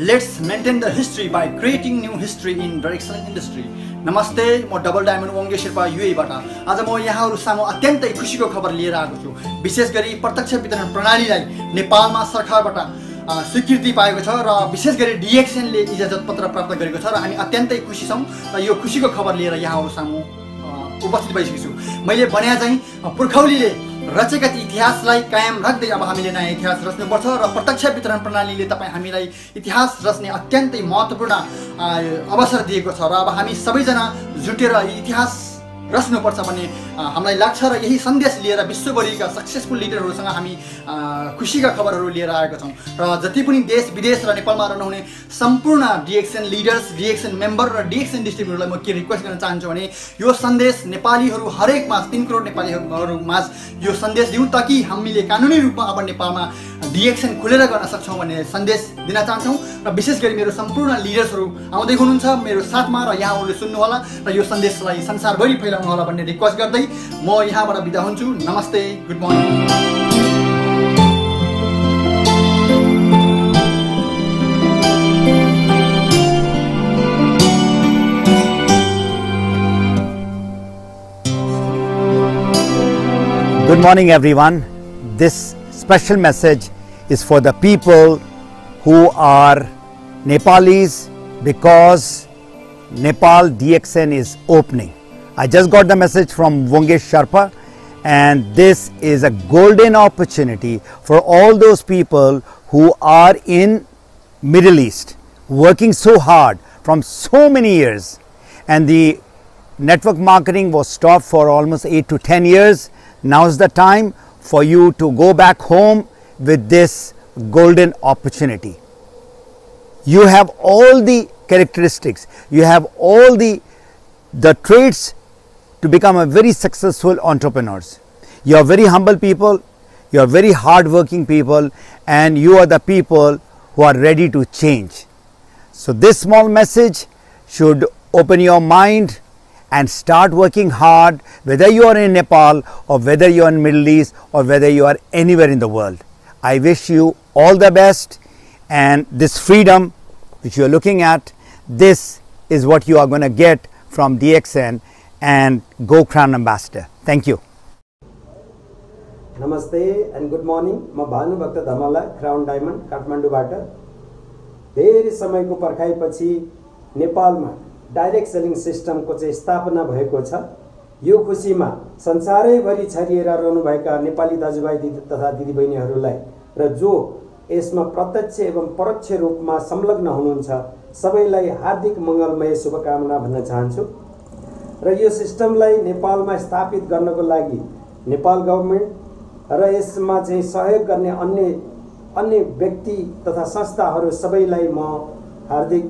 Let's maintain the history by creating new history in very excellent industry. नमस्ते, म double diamond वंगे Sherpa युएबाट आज म यहाँहरु सामु अत्यन्तै खुशीको खबर लिएर आएको छु। विशेष गरी प्रत्यक्ष वितरण प्रणालीलाई नेपालमा सरकारबाट स्वीकृति पाएको छ र विशेष गरी DXN ले इजाजत पत्र प्राप्त गरेको छ र हामी अत्यन्तै खुशी छौं र यो खुशीको खबर लिएर यहाँहरु सामु उपस्थित भइसकेको छु। मैले भने चाहिँ पुर्खौलीले रचेका इतिहासलाई कायम राख्दै अब हामीले नयाँ इतिहास रच्नुपर्छ र प्रत्यक्ष वितरण प्रणालीले तपाईं हामीलाई इतिहास रच्ने अत्यन्तै महत्त्वपूर्ण अवसर दिएको छ र अब हामी सबैजना जुटेर इतिहास रच्नुपर्छ भन्ने हामीलाई लाग्छ र यही सन्देश लिएर विश्वभरिका सक्सेसफुल लिडरहरुसँग हामी खुशीका खबरहरु लिएर आएका छौं र जति पनि देश विदेश र नेपालमा रहनुहुने सम्पूर्ण DXN लिडर्स, DXN मेम्बर र DXN डिस्ट्रिब्युटरलाई म के रिक्वेस्ट गर्न चाहन्छु भने यो सन्देश नेपालीहरु हरेक मास 3 करोड नेपालीहरु मास यो सन्देश दिउँ ताकि हामीले कानुनी रूपमा अब नेपालमा DXN खुलेर गर्न सक्छौं भन्ने सन्देश दिन चाहन्छौं र विशेष गरी मेरो सम्पूर्ण लिडर्सहरु आउँदै हुनुहुन्छ मेरो साथमा र यहाँहरुले सुन्नु होला र यो सन्देशलाई संसारभरि फैलाउनु होला भन्ने रिक्वेस्ट गर्दै म यहाँबाट बिदा हुन्छु। नमस्ते, good morning. Good morning everyone. This special message is for the people who are Nepalis because Nepal DXN is opening. I just got the message from Wangesh Sharpa and this is a golden opportunity for all those people who are in Middle East working so hard from so many years, and the network marketing was stopped for almost 8 to 10 years. Now is the time for you to go back home with this golden opportunity. You have all the characteristics, you have all the traits to become a very successful entrepreneurs. You are very humble people, you are very hard-working people, and you are the people who are ready to change. So this small message should open your mind and start working hard, whether you are in Nepal or whether you are in Middle East or whether you are anywhere in the world. I wish you all the best, and this freedom which you are looking at, this is what you are going to get from DXN and Go Crown Ambassador. Thank you. Namaste and good morning. म Bhanubhakta Dhamala, crown diamond काठमाडौँबाट धेरै समयको पर्खाइपछि नेपालमा direct selling सिस्टमको चाहिँ स्थापना भएको छ। यो खुशीमा संसारैभरि छरिएर रहनुभएका नेपाली दाजुभाइ तथा दिदीबहिनीहरूलाई र जो यसमा प्रत्यक्ष एवं परोक्ष रूपमा संलग्न हुनुहुन्छ सबैलाई हार्दिक मंगलमय शुभकामना भन्न चाहन्छु। र यो सिस्टमलाई नेपालमा स्थापित गर्नको लागि नेपाल गभर्नमेन्ट र यसमा चाहिँ सहयोग गर्ने अन्य व्यक्ति तथा संस्थाहरू सबैलाई म हार्दिक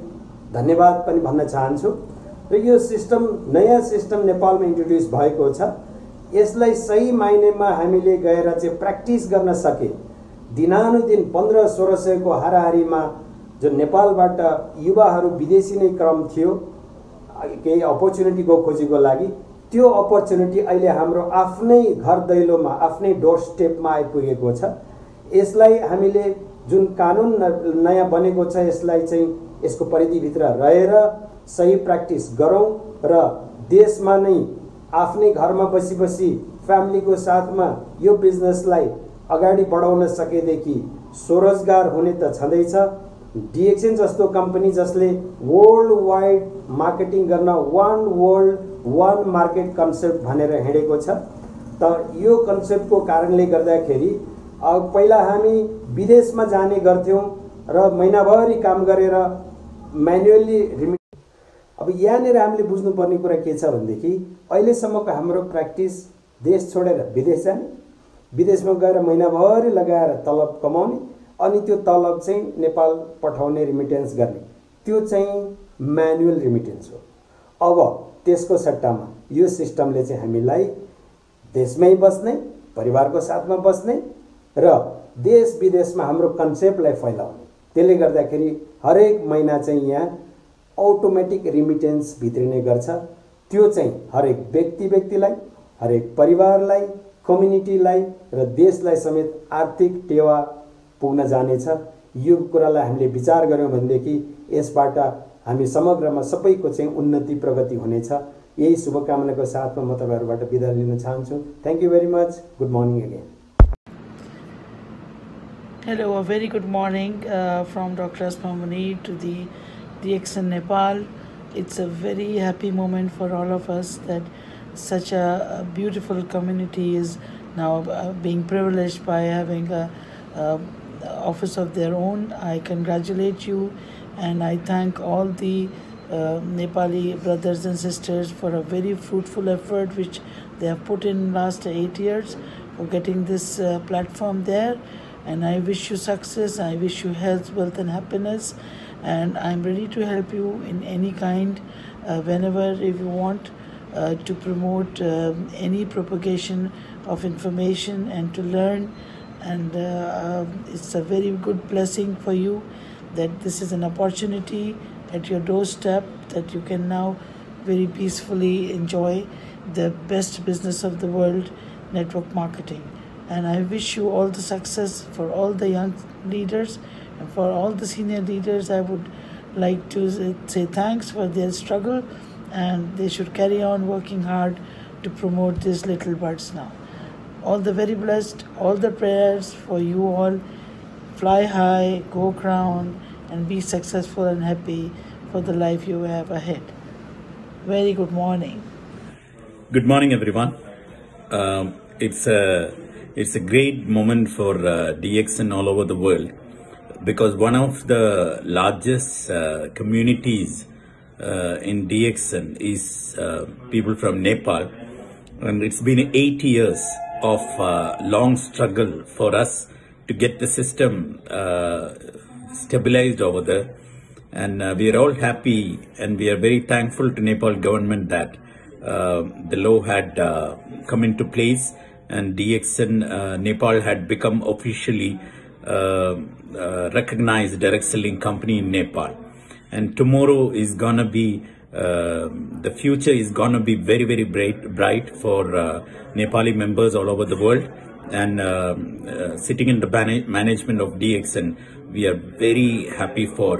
धन्यवाद पनि भन्न चाहन्छु। र यो सिस्टम नयाँ सिस्टम नेपालमा इन्ट्रोड्युस भएको छ। यसलाई सही मायनेमा हामीले गएर चाहिँ प्र्याक्टिस गर्न सके दिनानुदिन 1500-1600 को हाराहारीमा जो नेपालबाट युवाहरू विदेशी नै क्रम थियो केही अपर्च्युनिटीको खोजीको लागि, त्यो अपर्च्युनिटी अहिले हाम्रो आफ्नै घर दैलोमा आफ्नै डोर स्टेपमा आइपुगेको छ। यसलाई हामीले जुन कानुन नयाँ बनेको छ यसलाई चाहिँ यसको परिधिभित्र रहेर सही प्र्याक्टिस गरौँ र देशमा नै आफ्नै घरमा बसी फ्यामिलीको साथमा यो बिजनेसलाई अगाडि बढाउन सकेदेखि स्वरोजगार हुने त छँदैछ। DXN जस्तो कम्पनी जसले वर्ल्ड वाइड मार्केटिङ गर्न one world one market concept भनेर हिँडेको छ। त यो कन्सेप्टको कारणले गर्दाखेरि पहिला हामी विदेशमा जाने गर्थ्यौं र महिनाभरि काम गरेर म्यानुअली अब यहाँनिर हामीले बुझ्नुपर्ने कुरा के छ भनेदेखि अहिलेसम्मको हाम्रो प्र्याक्टिस देश छोडेर विदेश जाने, विदेशमा गएर महिनाभरि लगाएर तलब कमाउने अनि त्यो तलब चाहिँ नेपाल पठाउने रिमिटेन्स गर्ने, त्यो चाहिँ म्यानुअल रिमिटेन्स हो। अब त्यसको सट्टामा यो सिस्टमले चाहिँ हामीलाई देशमै बस्ने, परिवारको साथमा बस्ने र देश विदेशमा हाम्रो कन्सेप्टलाई फैलाउने, त्यसले गर्दाखेरि हरेक महिना चाहिँ यहाँ अटोमेटिक रिमिटेन्स भित्रिने गर्छ। त्यो चाहिँ हरेक व्यक्तिलाई, हरेक परिवारलाई, कम्युनिटीलाई र देशलाई समेत आर्थिक टेवा पुग्न जानेछ। यो कुरालाई हामीले विचार गर्यौं भनेदेखि यसबाट हामी समग्रमा सबैको चाहिँ उन्नति प्रगति हुनेछ। यही शुभकामनाको साथमा म तपाईहरुबाट बिदा लिन चाहन्छु। Thank you very much. Good morning again. Hello, a very good morning from Dr. Asma Munir to the DXN Nepal. It's a very happy moment for all of us that such a beautiful community is now being privileged by having a office of their own. I congratulate you and I thank all the Nepali brothers and sisters for a very fruitful effort which they have put in last 8 years for getting this platform there. And I wish you success, I wish you health, wealth and happiness, and I'm ready to help you in any kind, whenever if you want to promote any propagation of information and to learn. And it's a very good blessing for you that this is an opportunity at your doorstep that you can now very peacefully enjoy the best business of the world, network marketing. And I wish you all the success for all the young leaders and for all the senior leaders. I would like to say thanks for their struggle, and they should carry on working hard to promote these little birds now. All the very blessed, all the prayers for you all. Fly high, go crown, and be successful and happy for the life you have ahead. Very good morning. Good morning, everyone. It's a great moment for DXN all over the world, because one of the largest communities in DXN is people from Nepal, and it's been 8 years of long struggle for us to get the system stabilized over there, and we are all happy and we are very thankful to Nepal government that the law had come into place. And DXN Nepal had become officially recognized direct selling company in Nepal. And tomorrow is gonna be, the future is gonna be very, very bright for Nepali members all over the world. And sitting in the management of DXN, we are very happy for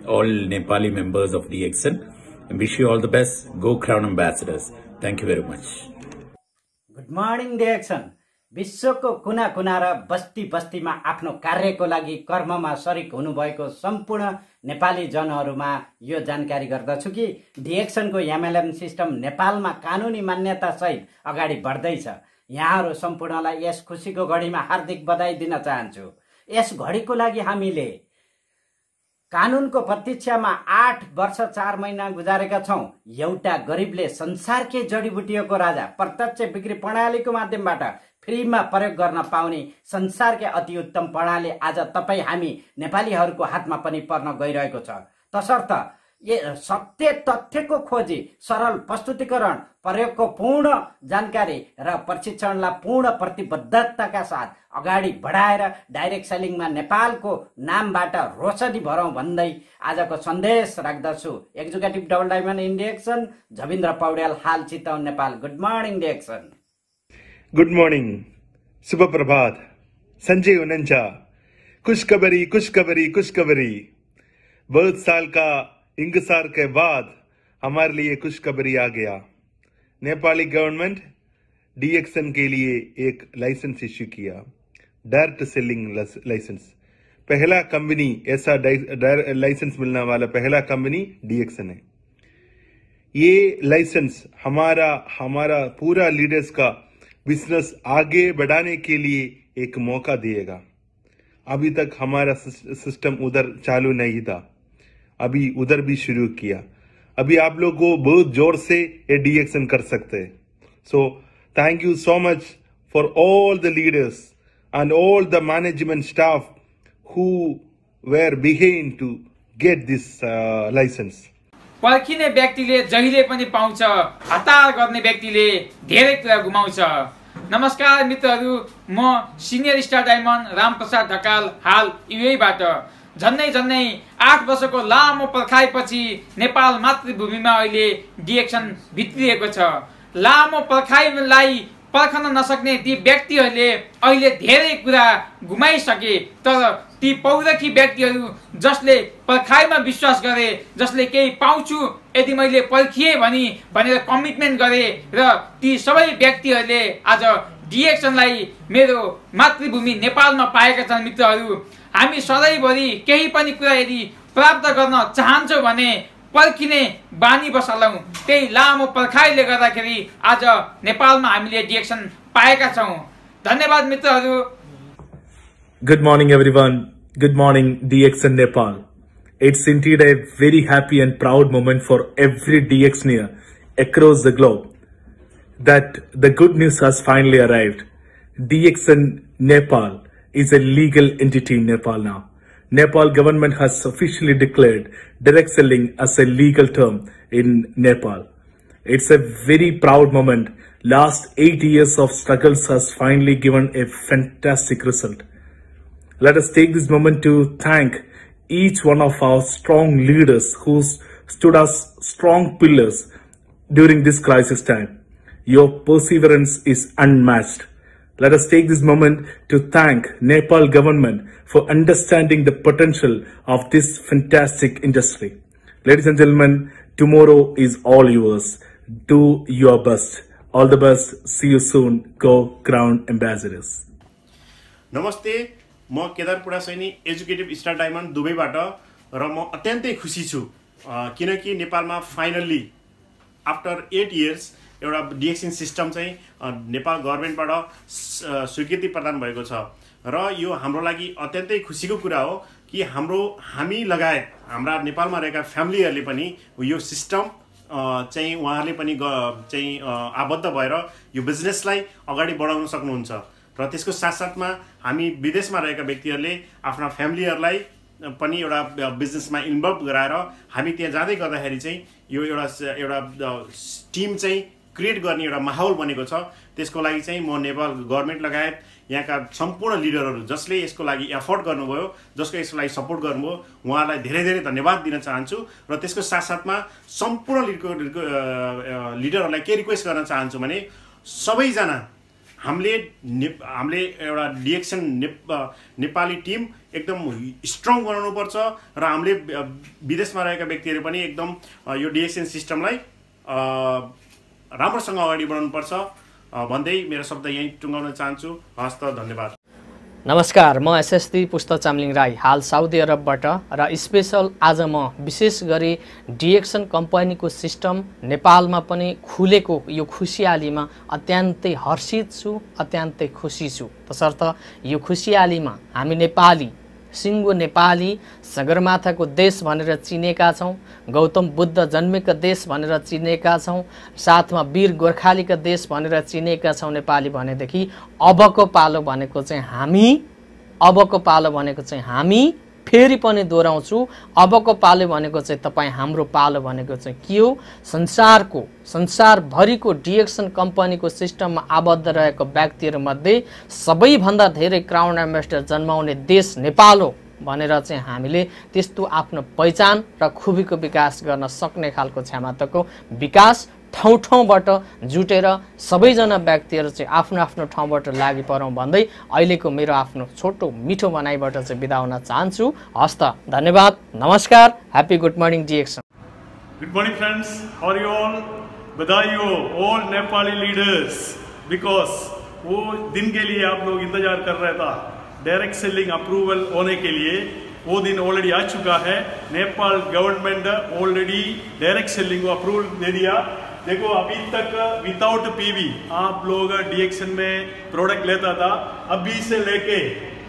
all Nepali members of DXN. And wish you all the best. Go Crown Ambassadors. Thank you very much. Good morning DXN. विश्वको कुना कुना र बस्ती बस्तीमा आफ्नो कार्यको लागि कर्ममा शरीक हुनुभएको सम्पूर्ण नेपाली जनहरूमा यो जानकारी गर्दछु कि डिएक्सनको एमएलएम सिस्टम नेपालमा कानुनी मान्यता सहित अगाडि बढ्दैछ। यहाँहरू सम्पूर्णलाई यस खुशीको घडीमा हार्दिक बधाई दिन चाहन्छु। यस घडीको लागि हामीले कानुनको प्रतीक्षामा 8 वर्ष 4 महिना गुजारेका छौं। एउटा गरीबले संसारकै जडीबुटीको राजा प्रत्यक्ष बिक्री प्रणालीको माध्यमबाट फ्रीमा प्रयोग गर्न पाउने संसारकै अति उत्तम प्रणाली आज तपाई हामी नेपालीहरूको हातमा पनि पर्न गइरहेको छ। तसर्थ सत्य तथ्यको खोजी, सरल प्रस्तुतिकरण, प्रयोगको पूर्ण जानकारी र प्रशिक्षणलाई पूर्ण प्रतिबद्धताका साथ अगाडि बढाएर डाइरेक्ट सेलिङमा नेपालको नामबाट रोशनी भरौं भन्दै आजको सन्देश राख्दछु। Executive double diamond in DXN Jhabindra Paudyal, हाल Chitwan, Nepal. Good morning DXN. Good morning, शुभ प्रभात। संजय हुनुहुन्छ। खुशखबरी खुशखबरी खुशखबरी। बहुत साल का इंतजार के बाद हमारे लिए खुशखबरी आ गया। नेपाली गवर्नमेंट डीएक्सन के लिए एक लाइसेंस इश्यू किया, डायरेक्ट सेलिंग लाइसेंस। पहला कंपनी ऐसा लाइसेंस मिलने वाला पहला कंपनी डीएक्सन है। ये लाइसेंस हमारा पूरा लीडर्स का बिजनेस आगे बढ़ाने के लिए एक मौका दिएगा। अभी तक हमारा सिस्टम उधर चालू नहीं था, अभी उधर भी शुरू किया। अभी आप लोग को बहुत जोर से ये डीएक्सन कर सकते हैं। So thank you so much for all the leaders and all the management staff who were behind to get this license. पर्खिने व्यक्तिले जहिले पनि पाउँछ, हतार गर्ने व्यक्तिले धेरै कुरा गुमाउँछ। नमस्कार मित्रहरू, म senior star diamond Ramprasad Dhakal, हाल युएबाट। झन्नै 8 वर्षको लामो पर्खाइपछि नेपाल मातृभूमिमा अहिले डीएक्सन भित्रिएको छ। लामो पर्खाइलाई पर्खन नसक्ने ती व्यक्तिहरूले अहिले धेरै कुरा गुमाइसके। तर ती पौरखी व्यक्तिहरू जसले पर्खाइमा विश्वास गरे, जसले केही पाउँछु यदि मैले पर्खिएँ भनेर कमिटमेन्ट गरे र ती सबै व्यक्तिहरूले आज डिएक्सनलाई मेरो मातृभूमि नेपालमा पाएका छन्। मित्रहरू, हामी सधैँभरि केही पनि कुरा यदि प्राप्त गर्न चाहन्छौँ भने पर्खिने बानी बसालौँ। त्यही लामो पर्खाइले गर्दाखेरि आज नेपालमा हामीले डिएक्सन पाएका छौँ। धन्यवाद मित्रहरू। Good morning everyone. Good morning DXN Nepal. It's indeed a very happy and proud moment for every DXNer across the globe that the good news has finally arrived. DXN Nepal is a legal entity in Nepal now. Nepal government has officially declared direct selling as a legal term in Nepal. It's a very proud moment. Last 8 years of struggles has finally given a fantastic result. Let us take this moment to thank each one of our strong leaders who stood as strong pillars during this crisis time. Your perseverance is unmatched. Let us take this moment to thank Nepal government for understanding the potential of this fantastic industry. Ladies and gentlemen, tomorrow is all yours. Do your best. All the best. See you soon. Go Crown Ambassadors. नमस्ते, म केदार पुडा Saini executive star diamond दुबईबाट र म अत्यन्तै खुसी छु किनकि नेपालमा फाइनल्ली आफ्टर 8 इयर्स एउटा डिएक्सन सिस्टम चाहिँ नेपाल गभर्नमेन्टबाट स्वीकृति प्रदान भएको छ र यो हाम्रो लागि अत्यन्तै खुसीको कुरा हो कि हामी लगायत हाम्रा नेपालमा रहेका फ्यामिलीहरूले पनि यो सिस्टम चाहिँ उहाँहरूले पनि चाहिँ आबद्ध भएर यो बिजनेसलाई अगाडि बढाउन सक्नुहुन्छ र त्यसको साथसाथमा हामी विदेशमा रहेका व्यक्तिहरूले आफ्ना फ्यामिलीहरूलाई पनि एउटा बिजनेसमा इन्भल्भ गराएर हामी त्यहाँ जाँदै गर्दाखेरि चाहिँ यो एउटा टिम चाहिँ क्रिएट गर्ने एउटा माहौल बनेको छ। त्यसको लागि चाहिँ म नेपाल गभर्नमेन्ट लगायत यहाँका सम्पूर्ण लिडरहरू जसले यसको लागि एफोर्ट गर्नुभयो, जसको यसको लागि सपोर्ट गर्नुभयो, उहाँहरूलाई धेरै धेरै धन्यवाद दिन चाहन्छु र त्यसको साथसाथमा सम्पूर्ण लिडरहरूलाई के रिक्वेस्ट गर्न चाहन्छु भने सबैजना हामीले एउटा डिएक्सन नेपाली टिम एकदम स्ट्रङ बनाउनुपर्छ र हामीले विदेशमा रहेका व्यक्तिहरू पनि एकदम यो डिएक्सन सिस्टमलाई राम्रोसँग अगाडि बढाउनुपर्छ भन्दै मेरो शब्द यहीँ टुङ्गाउन चाहन्छु। हस्त, धन्यवाद। नमस्कार, म एसएसटी पुष्प चामलिङ राई, हाल साउदी अरबबाट र स्पेशल आज म विशेष गरी डिएक्सन कम्पनीको सिस्टम नेपालमा पनि खुलेको यो खुसियालीमा अत्यन्तै हर्षित छु, अत्यन्तै खुसी छु। तसर्थ यो खुसियालीमा हामी नेपाली, सिङ्गो नेपाली सगरमाथाको देश भनेर चिनेका छौँ, गौतम बुद्ध जन्मेका देश भनेर चिनेका छौँ, साथमा वीर गोर्खालीका देश भनेर चिनेका छौँ नेपाली भनेदेखि अबको पालो भनेको चाहिँ हामी फेरि पनि दोहोऱ्याउँछु, अबको पालो भनेको चाहिँ तपाईँ हाम्रो पालो भनेको चाहिँ के हो? संसारभरिको डिएक्सन कम्पनीको सिस्टममा आबद्ध रहेको व्यक्तिहरूमध्ये सबैभन्दा धेरै क्राउन एम्बेसडर जन्माउने देश नेपाल हो भनेर चाहिँ हामीले त्यस्तो आफ्नो पहिचान र खुबीको विकास गर्न सक्ने खालको क्षमताको विकास ठाउँ-ठाउँबाट जुटेर सबैजना व्यक्तिहरू चाहिँ आफ्नो आफ्नो ठाउँबाट लागि परौँ भन्दै अहिलेको मेरो आफ्नो छोटो मिठो भनाइबाट चाहिँ बिदा हुन चाहन्छु। हस्त, धन्यवाद, नमस्कार, happy good morning DXN. Good morning friends, how are you all? बधाई हो all नेपाली लीडर्स, बिकॉज वो दिन के लिए आप लोग इंतजार कर रहे था डायरेक्ट सेलिंग अप्रूवल होने के लिए। वो दिन ऑलरेडी आ चुका है। Nepal government already direct selling को अप्रूवल दे दिया। देखो अभी तक विदाउट पीवी आप लोग डिएक्सन में प्रोडक्ट लेता था, अभी से लेके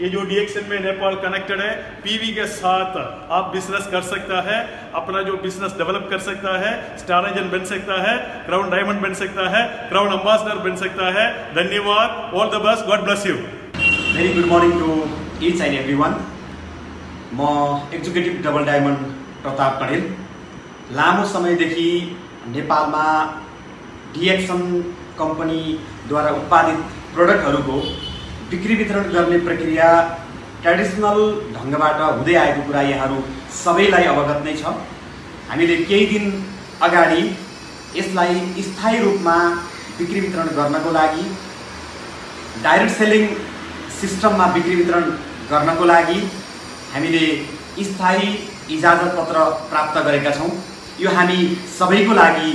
ये जो डिएक्सन में नेपाल कनेक्टेड है पीवी के साथ आप बिजनेस कर सकता है, अपना जो बिजनेस डेवलप कर सकता है, स्टार एजेंट बन सकता है, क्राउन डायमंड बन सकता है, क्राउन एम्बेसडर बन सकता है। धन्यवाद, all the best, God bless you. Very good morning to each and everyone. म executive double diamond Pratap Kadel. लामो समयदेखि नेपालमा डिएक्सन कम्पनीद्वारा उत्पादित प्रोडक्टहरूको बिक्री वितरण गर्ने प्रक्रिया ट्रेडिसनल ढङ्गबाट हुँदै आएको कुरा यहाँहरू सबैलाई अवगत नै छ। हामीले केही दिन अगाडि यसलाई स्थायी रूपमा बिक्री वितरण गर्नको लागि डाइरेक्ट सेलिङ सिस्टममा बिक्री वितरण गर्नको लागि हामीले स्थायी इजाजत पत्र प्राप्त गरेका छौँ। यो हामी सबैको लागि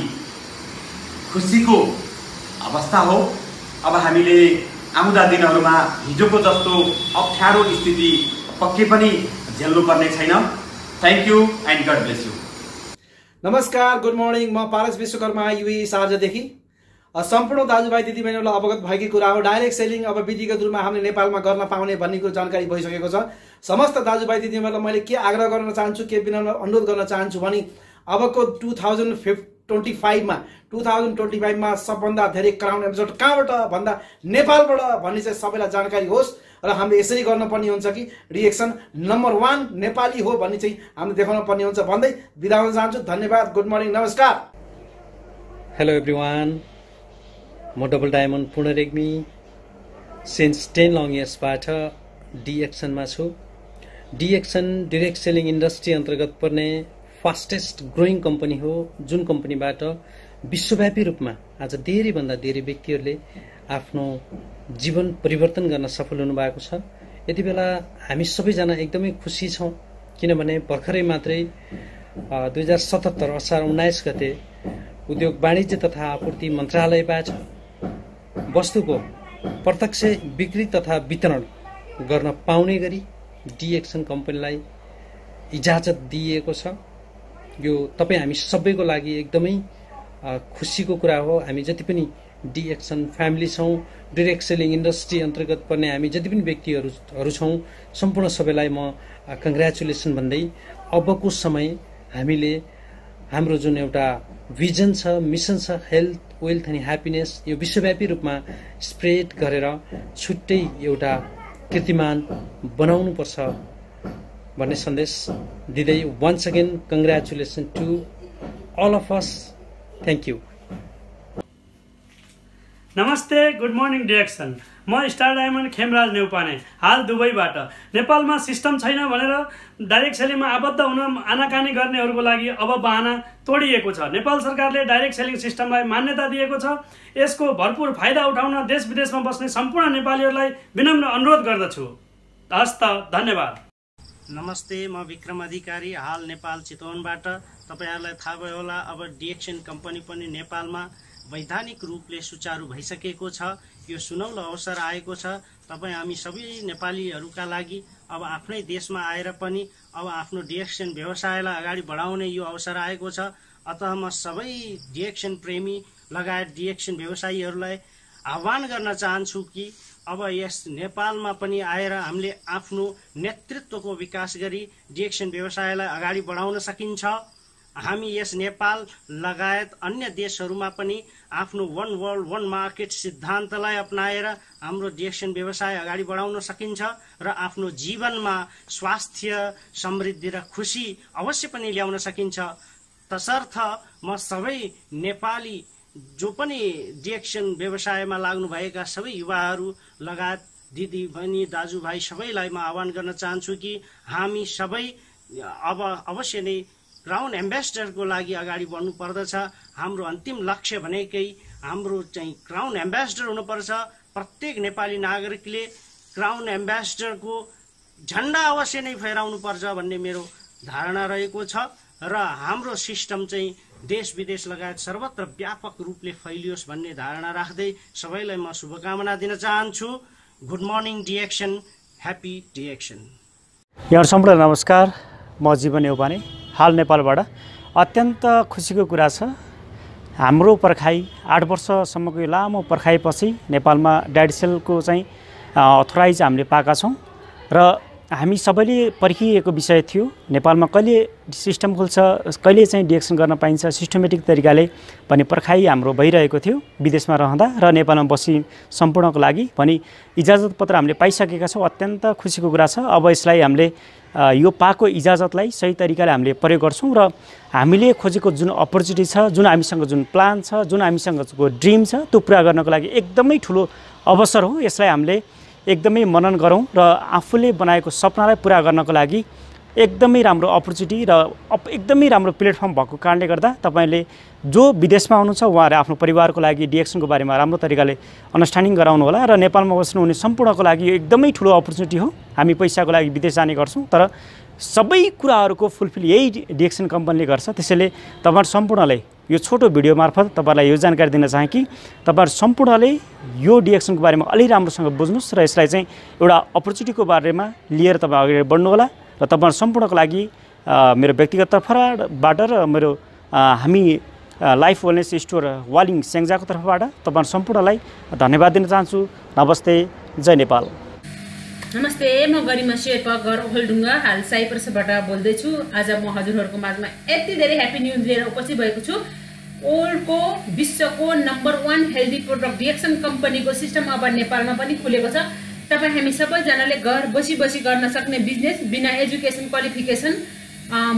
खुसीको अवस्था हो। अब हामीले आउँदा दिनहरूमा हिजोको जस्तो अप्ठ्यारो स्थिति पक्कै पनि झेल्नु पर्ने छैन। Thank you and God bless you. नमस्कार, गुड मर्निङ। म पारस विश्वकर्मा युए शारजादेखि। सम्पूर्ण दाजुभाइ दिदीबहिनीहरूलाई अवगत भएकै कुरा हो, डाइरेक्ट सेलिङ अब विधिगत रूपमा हामीले नेपालमा गर्न पाउने भन्ने कुरो जानकारी भइसकेको छ। समस्त दाजुभाइ दिदीबहिनीहरूलाई मैले के आग्रह गर्न चाहन्छु, के विनम्र अनुरोध गर्न चाहन्छु भने अबको 2025 मा सबभन्दा धेरै क्राउन एम्बेसडर कहाँबाट भन्दा नेपालबाट भन्ने चाहिँ सबैलाई जानकारी होस् र हामीले यसरी गर्नुपर्ने हुन्छ कि रिएक्सन नम्बर 1 नेपाली हो भन्ने चाहिँ हामीले देखाउन पर्ने हुन्छ भन्दै बिदा हुन चाहन्छु। धन्यवाद, गुड मर्निङ, नमस्कार। हेलो एभ्रिवान, म डबल डायमन्ड पूर्ण रेग्मी सिन्स 10 लङ इयर्सबाट डिएक्सनमा छु। डिएक्सन डाइरेक्ट सेलिङ इन्डस्ट्री अन्तर्गत पर्ने फास्टेस्ट ग्रोइङ कम्पनी हो, जुन कम्पनीबाट विश्वव्यापी रूपमा आज धेरैभन्दा धेरै व्यक्तिहरूले आफ्नो जीवन परिवर्तन गर्न सफल हुनुभएको छ। यति बेला हामी सबैजना एकदमै खुसी छौँ, किनभने भर्खरै मात्रै 2077 असार 19 गते उद्योग वाणिज्य तथा आपूर्ति मन्त्रालयबाट वस्तुको प्रत्यक्ष बिक्री तथा वितरण गर्न पाउने गरी डिएक्सन कम्पनीलाई इजाजत दिएको छ। यो तपाईँ हामी सबैको लागि एकदमै खुसीको कुरा हो। हामी जति पनि डिएक्सन फ्यामिली छौँ, डाइरेक्ट सेलिङ इन्डस्ट्री अन्तर्गत पर्ने हामी जति पनि व्यक्तिहरू छौँ, सम्पूर्ण सबैलाई म कङ्ग्रेचुलेसन भन्दै अबको समय हामीले हाम्रो जुन एउटा भिजन छ, मिसन छ, हेल्थ, वेल्थ अनि ह्याप्पिनेस, यो विश्वव्यापी रूपमा स्प्रेड गरेर छुट्टै एउटा कीर्तिमान बनाउनुपर्छ भन्ने सन्देश दिँदै once again congratulation to all of us. Thank you. नमस्ते, गुड मर्निङ डिएक्सन। म स्टार डायमन्ड खेमराज नेउपाने, हाल दुबईबाट। नेपालमा सिस्टम छैन भनेर डाइरेक्ट सेलिङमा आबद्ध हुन आनाकानी गर्नेहरूको लागि अब बहाना तोडिएको छ। नेपाल सरकारले डाइरेक्ट सेलिङ सिस्टमलाई मान्यता दिएको छ। यसको भरपुर फाइदा उठाउन देश विदेशमा बस्ने सम्पूर्ण नेपालीहरूलाई विनम्र अनुरोध गर्दछु। हस् त, धन्यवाद। नमस्ते, म विक्रम अधिकारी, हाल नेपाल चितवनबाट। तपाईहरुलाई थाहा भयो होला, अब डिएक्सन कम्पनी पनि नेपालमा वैधानिक रूपले सुचारू भइसकेको छ। यो सुनौलो अवसर आएको छ तपाईँ हामी सबै नेपालीहरूका लागि। अब आफ्नै देशमा आएर पनि अब आफ्नो डिएक्सन व्यवसायलाई अगाडि बढाउने यो अवसर आएको छ। अतः म सबै डिएक्सन प्रेमी लगायत डिएक्सन व्यवसायीहरूलाई आह्वान गर्न चाहन्छु कि अब यस नेपालमा पनि आएर हामीले आफ्नो नेतृत्वको विकास गरी डिएक्सन व्यवसायलाई अगाडि बढाउन सकिन्छ। हामी यस नेपाल लगायत अन्य देशहरूमा पनि आफ्नो वन वर्ल्ड वन मार्केट सिद्धान्तलाई अपनाएर हाम्रो डिएक्सन व्यवसाय अगाडि बढाउन सकिन्छ र आफ्नो जीवनमा स्वास्थ्य, समृद्धि र खुसी अवश्य पनि ल्याउन सकिन्छ। तसर्थ म सबै नेपाली जो पनि डिएक्सन व्यवसायमा लाग्नुभएका सबै युवाहरू लगायत दिदी बहिनी दाजुभाइ सबैलाई म आह्वान गर्न चाहन्छु कि हामी सबै अब अवश्य नै क्राउन एम्बेसडरको लागि अगाडि बढ्नु पर्दछ। हाम्रो अन्तिम लक्ष्य भनेकै हाम्रो चाहिँ क्राउन एम्बेसडर हुनुपर्छ। प्रत्येक नेपाली नागरिकले क्राउन एम्बेसडरको झण्डा अवश्य नै फहराउनु पर्छ भन्ने मेरो धारणा रहेको छ र हाम्रो सिस्टम चाहिँ देश विदेश लगायत सर्वत्र व्यापक रूपले फैलियोस् भन्ने धारणा राख्दै सबैलाई म शुभकामना दिन चाहन्छु। Good morning DXN, happy DXN. यहाँ सम्पूर्ण नमस्कार, म जीवन नेउपाने, हाल नेपालबाट। अत्यन्त खुसीको कुरा छ, हाम्रो पर्खाइ 8 वर्षसम्मको यो लामो पर्खाइपछि नेपालमा डाइरेक्ट सेलको चाहिँ अथोराइज हामीले पाएका छौँ र हामी सबैले पर्खिएको विषय थियो। नेपालमा कहिले सिस्टम खुल्छ, कहिले चाहिँ डिएक्सन गर्न पाइन्छ सिस्टमेटिक तरिकाले भन्ने पर्खाइ हाम्रो भइरहेको थियो विदेशमा रहँदा र नेपालमा बसी सम्पूर्णको लागि पनि इजाजत पत्र हामीले पाइसकेका छौँ। अत्यन्त खुसीको कुरा छ। अब यसलाई हामीले यो पाएको इजाजतलाई सही तरिकाले हामीले प्रयोग गर्छौँ र हामीले खोजेको जुन अपर्च्युनिटी छ, जुन हामीसँग जुन प्लान छ, जुन हामीसँगको ड्रिम छ, त्यो पुरा गर्नको लागि एकदमै ठुलो अवसर हो। यसलाई हामीले एकदमै मनन गरौँ र आफूले बनाएको सपनालाई पुरा गर्नको लागि एकदमै राम्रो अपर्च्युनिटी र एकदमै राम्रो प्लेटफर्म भएको कारणले गर्दा तपाईँले जो विदेशमा हुनुहुन्छ उहाँहरू आफ्नो परिवारको लागि डिएक्सनको बारेमा राम्रो तरिकाले अन्डरस्ट्यान्डिङ गराउनु होला र नेपालमा बस्नुहुने सम्पूर्णको लागि यो एकदमै ठुलो अपर्च्युनिटी हो। हामी पैसाको लागि विदेश जाने गर्छौँ तर सबै कुराहरूको फुलफिल यही डिएक्सन कम्पनीले गर्छ। त्यसैले तपाईँहरू सम्पूर्णले यो छोटो भिडियो मार्फत तपाईँलाई यो जानकारी दिन चाहे कि तपाईँहरू सम्पूर्णले यो डिएक्सनको बारेमा अलि राम्रोसँग बुझ्नुहोस् र यसलाई चाहिँ एउटा अपर्च्युनिटीको बारेमा लिएर तपाईँ अगाडि बढ्नु होला। र तपाईँहरू सम्पूर्णको लागि मेरो व्यक्तिगत तर्फबाट र मेरो हामी लाइफ वेलनेस स्टोर वालिङ स्याङ्जाको तर्फबाट तपाईँहरू सम्पूर्णलाई धन्यवाद दिन चाहन्छु। नमस्ते, जय नेपाल। नमस्ते, म गरिमा शेर्पा घर ओखलढुङ्गा हाल साइप्रसबाट बोल्दैछु। आज म हजुरहरूको माझमा यति धेरै ह्याप्पी न्युज लिएर उपस्थित भएको छु। वर्ल्डको विश्वको नम्बर 1 हेल्दी प्रोडक्ट डिएक्सन कम्पनीको सिस्टम अब नेपालमा पनि खुलेको छ। तपाईँ हामी सबैजनाले घर बसी गर्न सक्ने बिजनेस, बिना एजुकेसन क्वालिफिकेसन,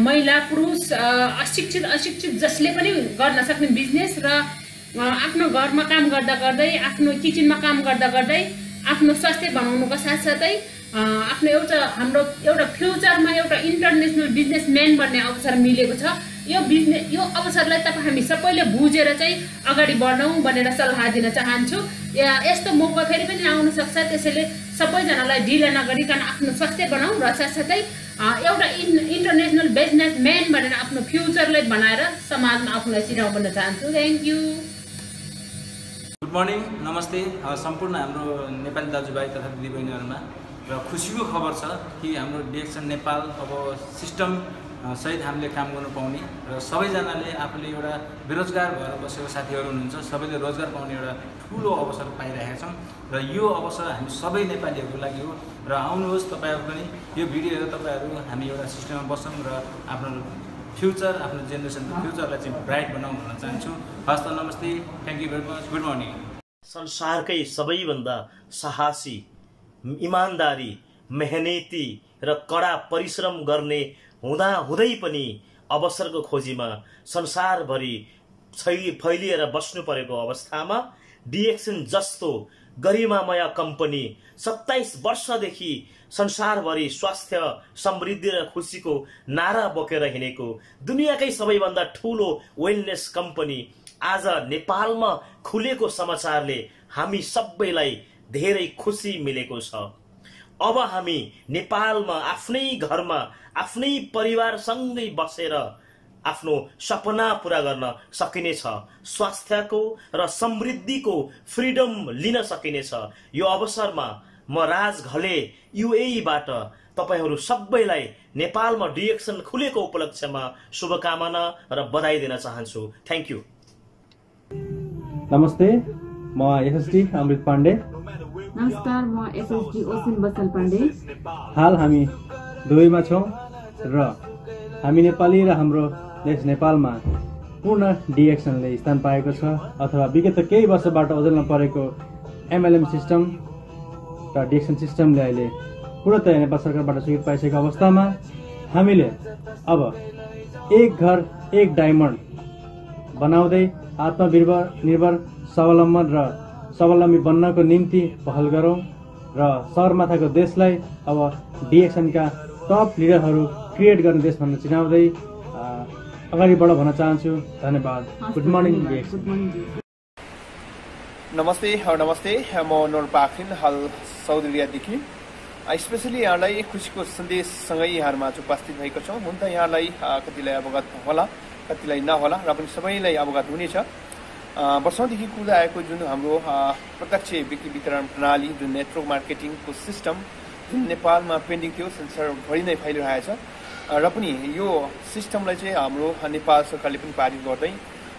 महिला पुरुष अशिक्षित जसले पनि गर्न सक्ने बिजनेस र आफ्नो घरमा काम गर्दा गर्दै, आफ्नो किचनमा काम गर्दा गर्दै आफ्नो स्वास्थ्य बनाउनुको साथसाथै आफ्नो हाम्रो एउटा फ्युचरमा एउटा इन्टरनेसनल बिजनेसम्यान बन्ने अवसर मिलेको छ। यो अवसरलाई तपाईँ हामी सबैले बुझेर चाहिँ अगाडि बढौँ भनेर सल्लाह दिन चाहन्छु। यस्तो मौका फेरि पनि आउन सक्छ, त्यसैले सबैजनालाई ढिला नगरिकन आफ्नो स्वास्थ्य बनाऊ र साथसाथै एउटा इन्टरनेसनल बिजनेसम्यान भनेर आफ्नो फ्युचरलाई बनाएर समाजमा आफूलाई चिनाउ बन्न चाहन्छु। Thank you. गुड मर्निङ, नमस्ते सम्पूर्ण हाम्रो नेपाली दाजुभाइ तथा दिदीबहिनीहरूमा। र खुसीको खबर छ कि हाम्रो डिएक्सन नेपाल अब सिस्टम सहित हामीले काम गर्नु पाउने र सबैजनाले आफूले एउटा बेरोजगार भएर बसेको साथीहरू हुनुहुन्छ, सबैले रोजगार पाउने एउटा ठुलो अवसर पाइरहेका छौँ र यो अवसर हामी सबै नेपालीहरूको लागि हो। र आउनुहोस् तपाईँहरू पनि यो भिडियो हेरेर तपाईँहरू हामी एउटा सिस्टममा बसौँ र आफ्नो फ्युचर, आफ्नो जेनेरेसनको फ्युचरलाई चाहिँ ब्राइट बनाउँ भन्न चाहन्छु। हस् त, नमस्ते, thank you very much, good morning. संसारकै सबैभन्दा साहसी, इमान्दारी, मेहनती र कडा परिश्रम गर्ने हुँदै पनि अवसरको खोजीमा संसारभरि फैलिएर बस्नु परेको अवस्थामा डिएक्सन जस्तो गरिमामय कम्पनी 27 वर्षदेखि संसारभरि स्वास्थ्य, समृद्धि र खुसीको नारा बोकेर हिँडेको दुनियाँकै सबैभन्दा ठुलो वेलनेस कम्पनी आज नेपालमा खुलेको समाचारले हामी सबैलाई धेरै खुसी मिलेको छ। अब हामी नेपालमा आफ्नै घरमा आफ्नै परिवारसँगै बसेर आफ्नो सपना पूरा गर्न सकिनेछ, स्वास्थ्यको र समृद्धिको फ्रिडम लिन सकिनेछ। यो अवसरमा म राज घले युएईबाट तपाईहरू सबैलाई नेपालमा डिएक्सन खुलेको उपलक्ष्यमा शुभकामना र बधाई दिन चाहन्छु। Thank you. नमस्ते, म एसएसडी अमृत पाण्डे। नमस्कार, म एसएसडी ओसिन बसल पाण्डे। हाल हामी दुबईमा छौँ र हामी नेपाली र हाम्रो देश नेपालमा पूर्ण डिएक्सनले स्थान पाएको छ, अथवा विगत केही वर्षबाट ओझेलमा परेको एमएलएम सिस्टम र डिएक्सन सिस्टमले अहिले पूर्णतया नेपाल सरकारबाट स्वीकृति पाइसकेको अवस्थामा हामीले अब एक घर एक डायमन्ड बनाउँदै आत्मनिर्भर स्वावलम्बी बन्नको निम्ति पहल गरौँ र सरमाथाको देशलाई अब डिएक्सनका टप लिडरहरू क्रिएट गर्ने देश भनेर चिनाउँदै अगाडि बढ भन्न चाहन्छु। धन्यवाद। Good morning DXN. नमस्ते, म नोर पाखरिन हाल साउदी अरेबियादेखि। स्पेसली यहाँलाई खुसीको सन्देशसँगै यहाँहरूमा उपस्थित भएको छौँ। हुन त यहाँलाई कतिलाई अवगत होला, कतिलाई नहोला, र पनि सबैलाई अवगत हुनेछ। वर्षौँदेखि कुदा आएको जुन हाम्रो प्रत्यक्ष बिक्री वितरण प्रणाली, जुन नेटवर्क मार्केटिङको सिस्टम जुन नेपालमा पेन्डिङ थियो, संसारभरि नै फैलिरहेछ र पनि यो सिस्टमलाई चाहिँ हाम्रो नेपाल सरकारले पनि पारित गर्दै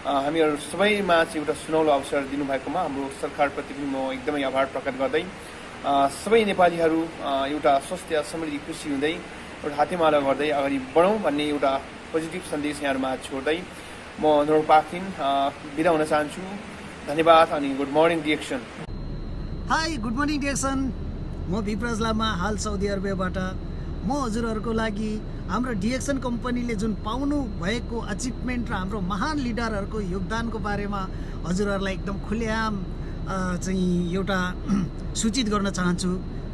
हामीहरू सबैमा चाहिँ एउटा सुनौलो अवसर दिनुभएकोमा हाम्रो सरकारप्रति पनि म एकदमै आभार प्रकट गर्दै सबै नेपालीहरू एउटा स्वास्थ्य, समृद्धि, खुसी हुँदै एउटा हातेमाला गर्दै अगाडि बढौँ भन्ने एउटा पोजिटिभ सन्देश यहाँहरूमा छोड्दै म नोर पाखरिन बिदा हुन चाहन्छु। धन्यवाद अनि good morning DXN. High, good morning डिएक्सन। म विप्राज लामा हाल साउदी अरेबियाबाट। म हजुरहरूको लागि हाम्रो डिएक्सन कम्पनीले जुन पाउनु भएको अचिभमेन्ट र हाम्रो महान लिडरहरूको योगदानको बारेमा हजुरहरूलाई एकदम खुलेआम चाहिँ एउटा सूचित गर्न चाहन्छु।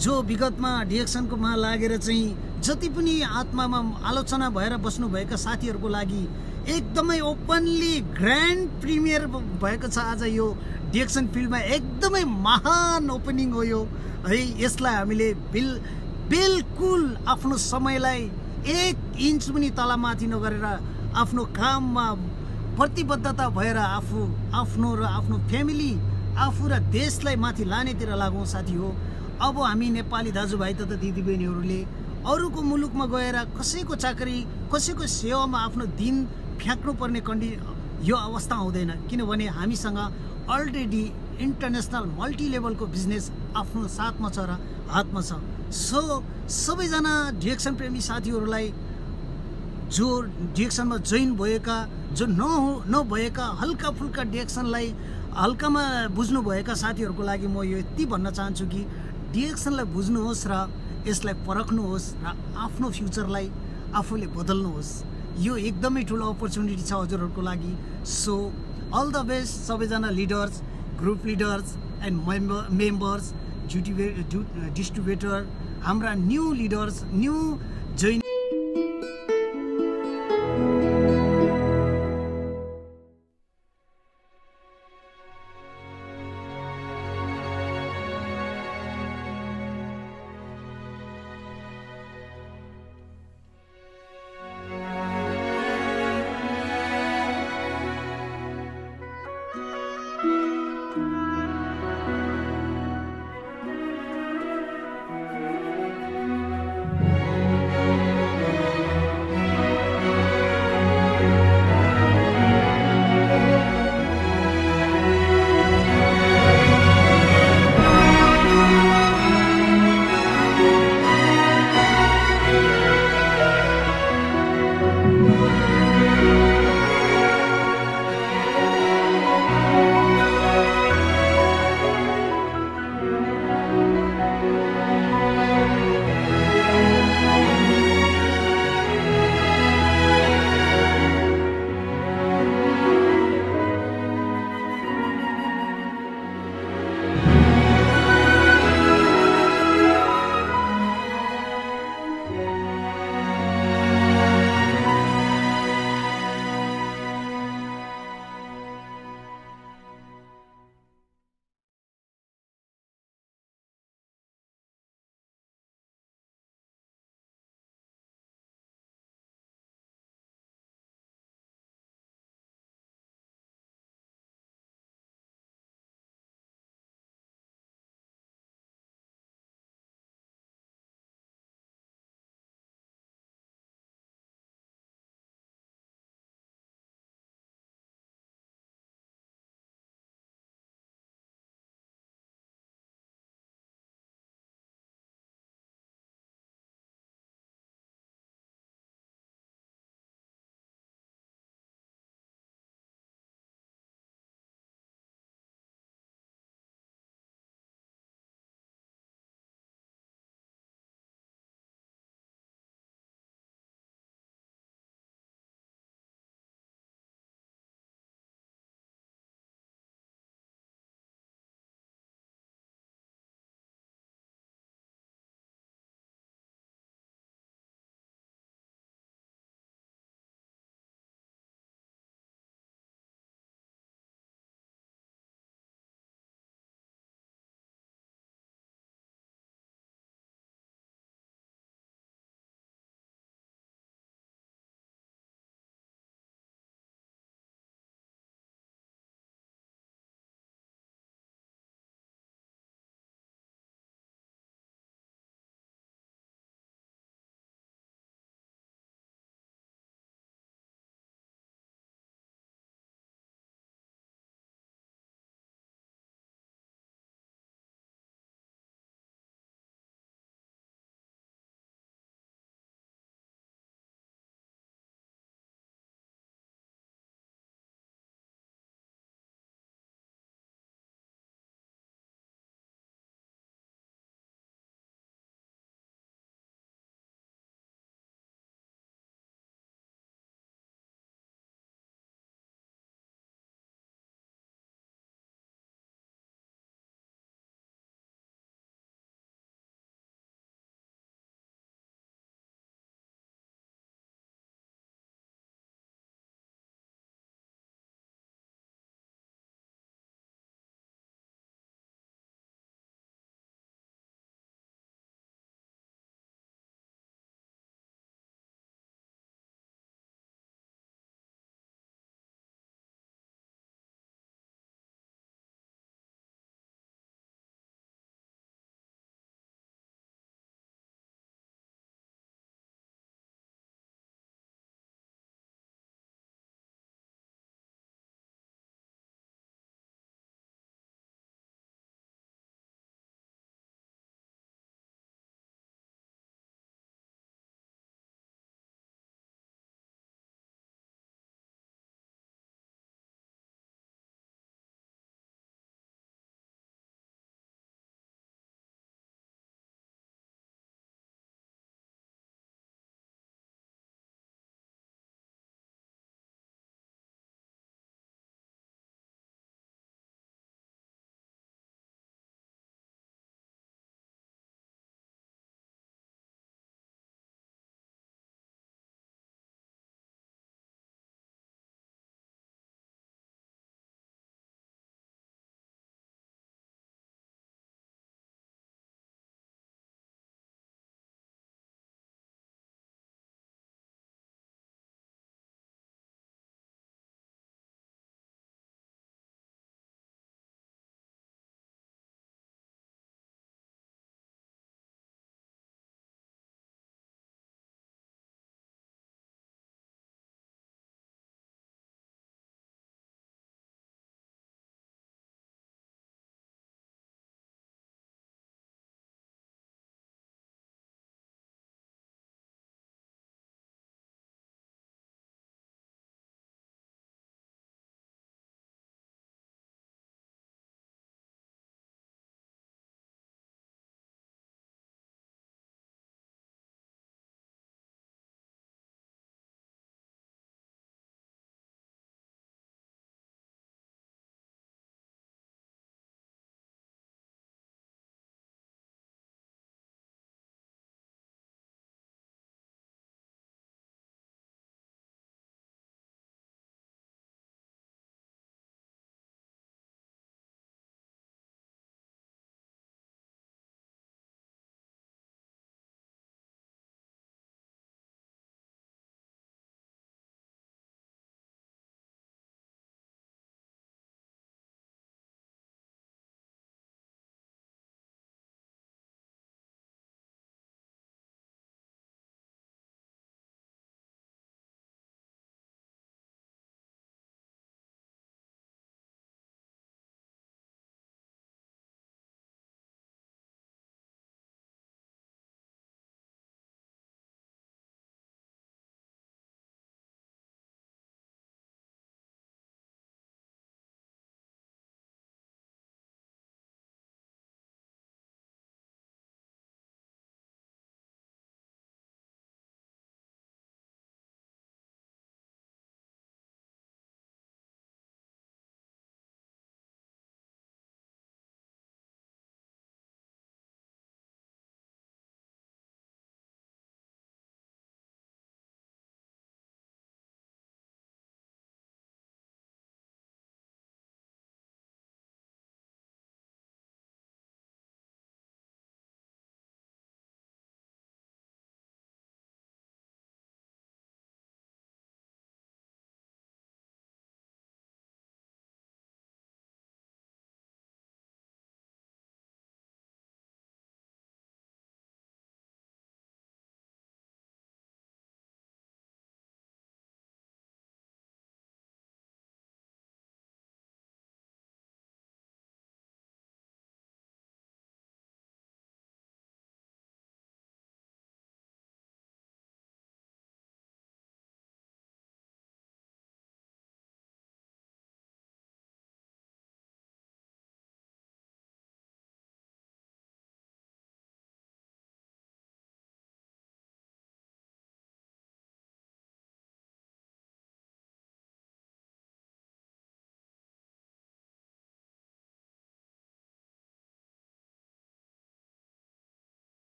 जो विगतमा डिएक्सनकोमा लागेर चाहिँ जति पनि आत्मामा आलोचना भएर बस्नुभएका साथीहरूको लागि एकदमै ओपनली ग्रान्ड प्रिमियर भएको छ आज यो डिएक्सन फिल्डमा। एकदमै महान ओपनिङ हो यो है। यसलाई हामीले बिल्कुल आफ्नो समयलाई 1 इन्च पनि तलमाथि नगरेर आफ्नो काममा प्रतिबद्धता भएर आफ्नो र आफ्नो फ्यामिली आफू र देशलाई माथि लानेतिर लागौँ साथी हो। अब हामी नेपाली दाजुभाइ तथा दिदीबहिनीहरूले अरूको मुलुकमा गएर कसैको चाकरी कसैको सेवामा आफ्नो दिन फ्याँक्नुपर्ने यो अवस्था आउँदैन, किनभने हामीसँग अलरेडी इन्टरनेसनल मल्टी लेभलको बिजनेस आफ्नो साथमा छ र हातमा छ। सो सबैजना डिएक्सन प्रेमी साथीहरूलाई जो डिएक्सनमा जोइन भएका जो नभएका हल्का फुल्का डिएक्सनलाई हल्कामा बुझ्नुभएका साथीहरूको लागि म यो यति भन्न चाहन्छु कि डिएक्सनलाई बुझ्नुहोस् र यसलाई परख्नुहोस् र आफ्नो फ्युचरलाई आफूले बदल्नुहोस्। यो एकदमै ठुलो अपर्च्युनिटी छ हजुरहरूको लागि। सो अल द बेस्ट सबैजना leaders, group leaders and members, distributor, हाम्रा न्यू लिडर्स, न्यू जोइन